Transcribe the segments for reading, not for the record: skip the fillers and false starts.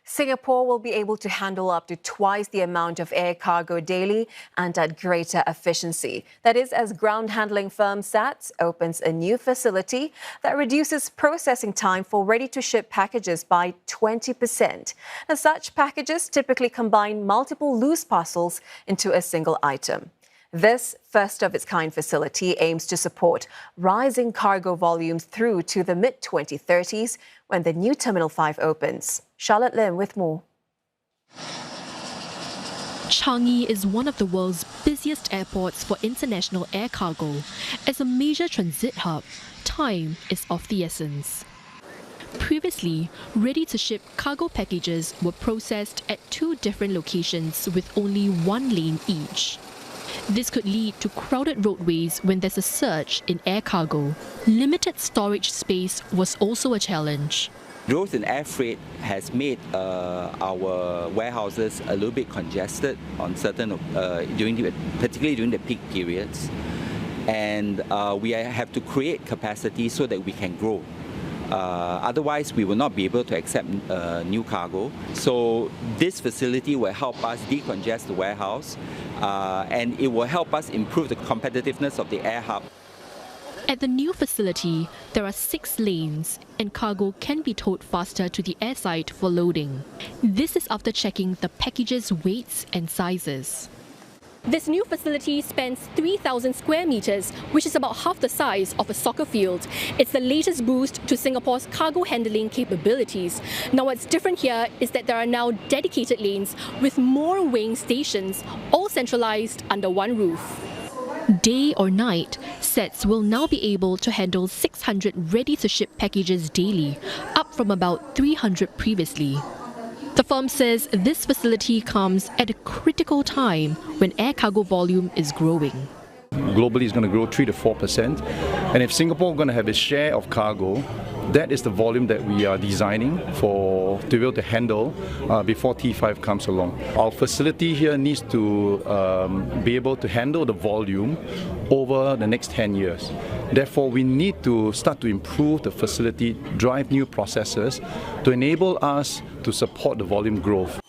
Singapore will be able to handle up to twice the amount of air cargo daily and at greater efficiency. That is, as ground handling firm SATS opens a new facility that reduces processing time for ready-to-ship packages by 20%. Now, such packages typically combine multiple loose parcels into a single item. This first-of-its-kind facility aims to support rising cargo volumes through to the mid-2030s when the new Terminal 5 opens. Charlotte Lim with more. Changi is one of the world's busiest airports for international air cargo. As a major transit hub, time is of the essence. Previously, ready-to-ship cargo packages were processed at 2 different locations with only 1 lane each. This could lead to crowded roadways when there's a surge in air cargo. Limited storage space was also a challenge. Growth in air freight has made our warehouses a little bit congested on certain, particularly during the peak periods. And we have to create capacity so that we can grow. Otherwise, we will not be able to accept new cargo. So this facility will help us decongest the warehouse and it will help us improve the competitiveness of the air hub. At the new facility, there are 6 lanes and cargo can be towed faster to the airside for loading. This is after checking the package's weights and sizes. This new facility spans 3,000 square meters, which is about half the size of a soccer field. It's the latest boost to Singapore's cargo handling capabilities. Now, what's different here is that there are now dedicated lanes with more weighing stations, all centralized under one roof. Day or night, SATS will now be able to handle 600 ready-to-ship packages daily, up from about 300 previously. The firm says this facility comes at a critical time when air cargo volume is growing. Globally, it's going to grow 3 to 4%. And if Singapore is going to have its share of cargo, that is the volume that we are designing to be able to handle before T5 comes along. Our facility here needs to be able to handle the volume over the next 10 years. Therefore, we need to start to improve the facility, drive new processes to enable us to support the volume growth.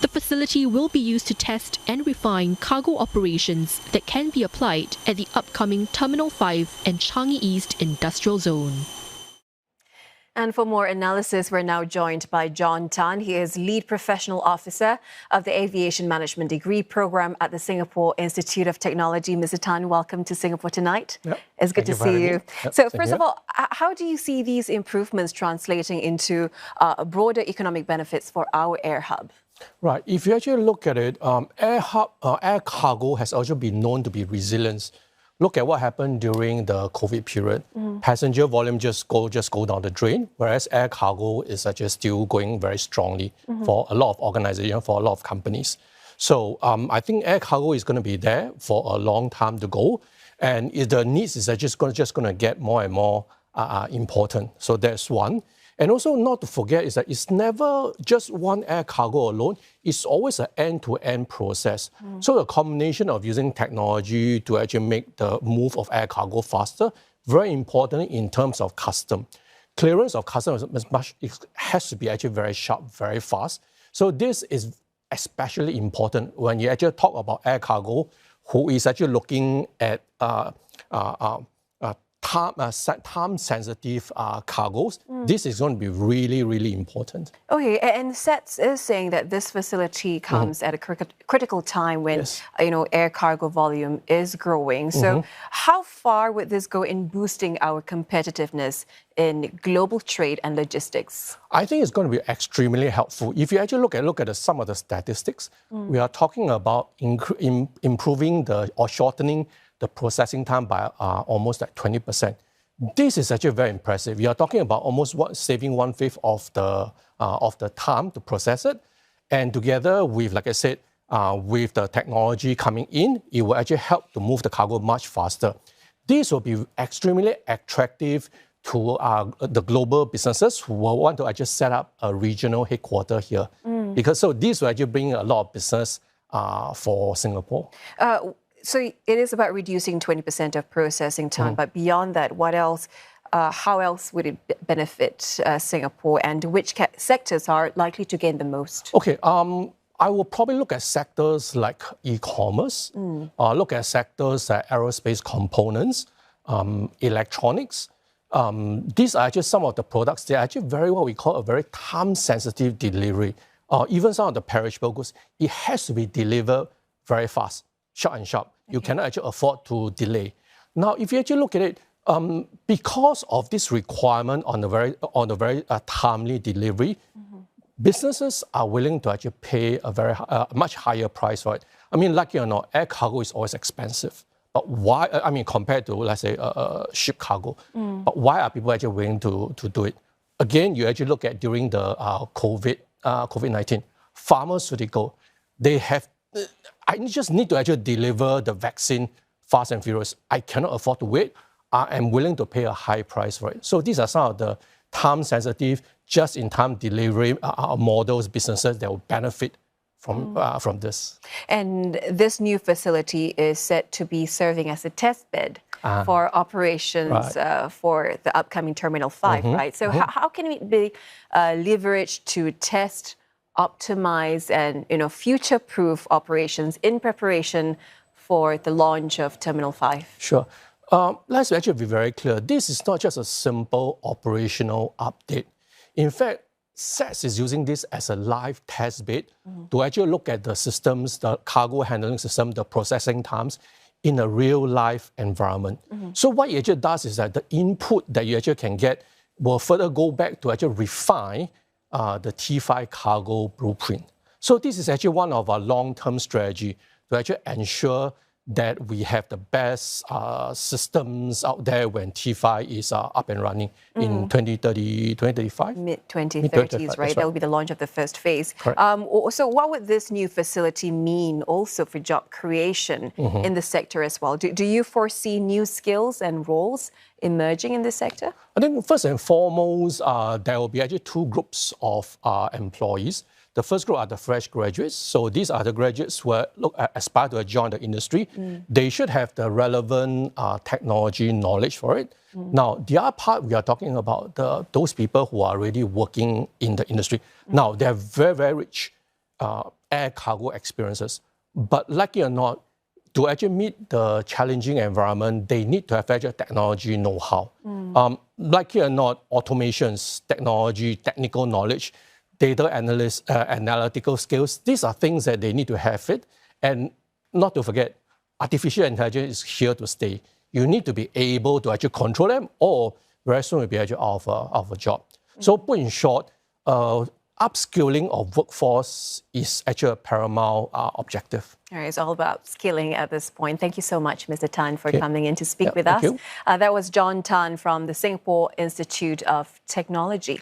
The facility will be used to test and refine cargo operations that can be applied at the upcoming Terminal 5 and Changi East Industrial Zone. And for more analysis, we're now joined by John Tan. He is Lead Professional Officer of the Aviation Management degree program at the Singapore Institute of Technology. Mr. Tan, welcome to Singapore Tonight. Yep. It's good to see you. Yep. So first of all, how do you see these improvements translating into broader economic benefits for our air hub? Right. If you actually look at it, air cargo has also been known to be resilient. Look at what happened during the COVID period. Passenger volume just go down the drain, whereas air cargo is actually still going very strongly for a lot of organizations, for a lot of companies. So I think air cargo is going to be there for a long time to go, and the needs is just going to get more and more important. So that's one. And also not to forget is that it's never just one air cargo alone. It's always an end-to-end process. So the combination of using technology to actually make the move of air cargo faster, very important in terms of custom. Clearance of customs has to be actually very sharp, very fast. So this is especially important when you actually talk about air cargo, who is actually looking at time-sensitive cargoes. This is going to be really, really important. Okay, and SATS is saying that this facility comes at a critical time when air cargo volume is growing. So how far would this go in boosting our competitiveness in global trade and logistics? I think it's going to be extremely helpful. If you actually look at some of the statistics, we are talking about improving or shortening the processing time by almost like 20%. This is actually very impressive. You are talking about almost saving 1/5 of the time to process it. And together with, like I said, with the technology coming in, it will actually help to move the cargo much faster. This will be extremely attractive to the global businesses who will want to actually set up a regional headquarters here. Because so this will actually bring a lot of business for Singapore. So it is about reducing 20% of processing time, but beyond that, what else how else would it benefit Singapore, and which sectors are likely to gain the most? Okay, I will probably look at sectors like e-commerce, look at sectors like aerospace components, electronics. These are actually some of the products. They're actually very what we call a very time-sensitive delivery. Even some of the perishable goods, it has to be delivered very fast, sharp and sharp. You cannot actually afford to delay. Now, if you actually look at it, because of this requirement on a very timely delivery, businesses are willing to actually pay a much higher price for it. I mean, like or not, air cargo is always expensive. But why? I mean, compared to, let's say, ship cargo. But why are people actually willing to do it? Again, you actually look at during the COVID-19, pharmaceutical, I just need to actually deliver the vaccine fast and furious. I cannot afford to wait. I am willing to pay a high price for it. So these are some of the time-sensitive, just-in-time delivery models, businesses that will benefit from this. And this new facility is set to be serving as a test bed for operations for the upcoming Terminal 5, right? So how can it be leveraged to test, optimize, and future-proof operations in preparation for the launch of Terminal 5? Sure. Let's actually be very clear. This is not just a simple operational update. In fact, SATS is using this as a live test bed to actually look at the systems, the cargo handling system, the processing times in a real life environment. So what it actually does is that the input that you actually can get will further go back to actually refine the T5 cargo blueprint. So this is actually one of our long-term strategy to actually ensure that we have the best systems out there when T5 is up and running in 2030, 2035? Mid-2030s, right? That will be the launch of the first phase. So what would this new facility mean also for job creation in the sector as well? Do you foresee new skills and roles emerging in this sector? I think first and foremost, there will be actually two groups of employees. The first group are the fresh graduates. So these are the graduates who aspire to join the industry. They should have the relevant technology knowledge for it. Now, the other part, we are talking about those people who are already working in the industry. Now, they have very, very rich air cargo experiences. But like it or not, to actually meet the challenging environment, they need to have actual technology know-how. Like it or not, automations, technology, technical knowledge, data analytical skills, these are things that they need to have it. And not to forget, artificial intelligence is here to stay. You need to be able to actually control them, or very soon will be actually out of a job. So put in short, upskilling of workforce is actually a paramount objective. All right, it's all about skilling at this point. Thank you so much, Mr. Tan, for coming in to speak with us. Thank you. That was John Tan from the Singapore Institute of Technology.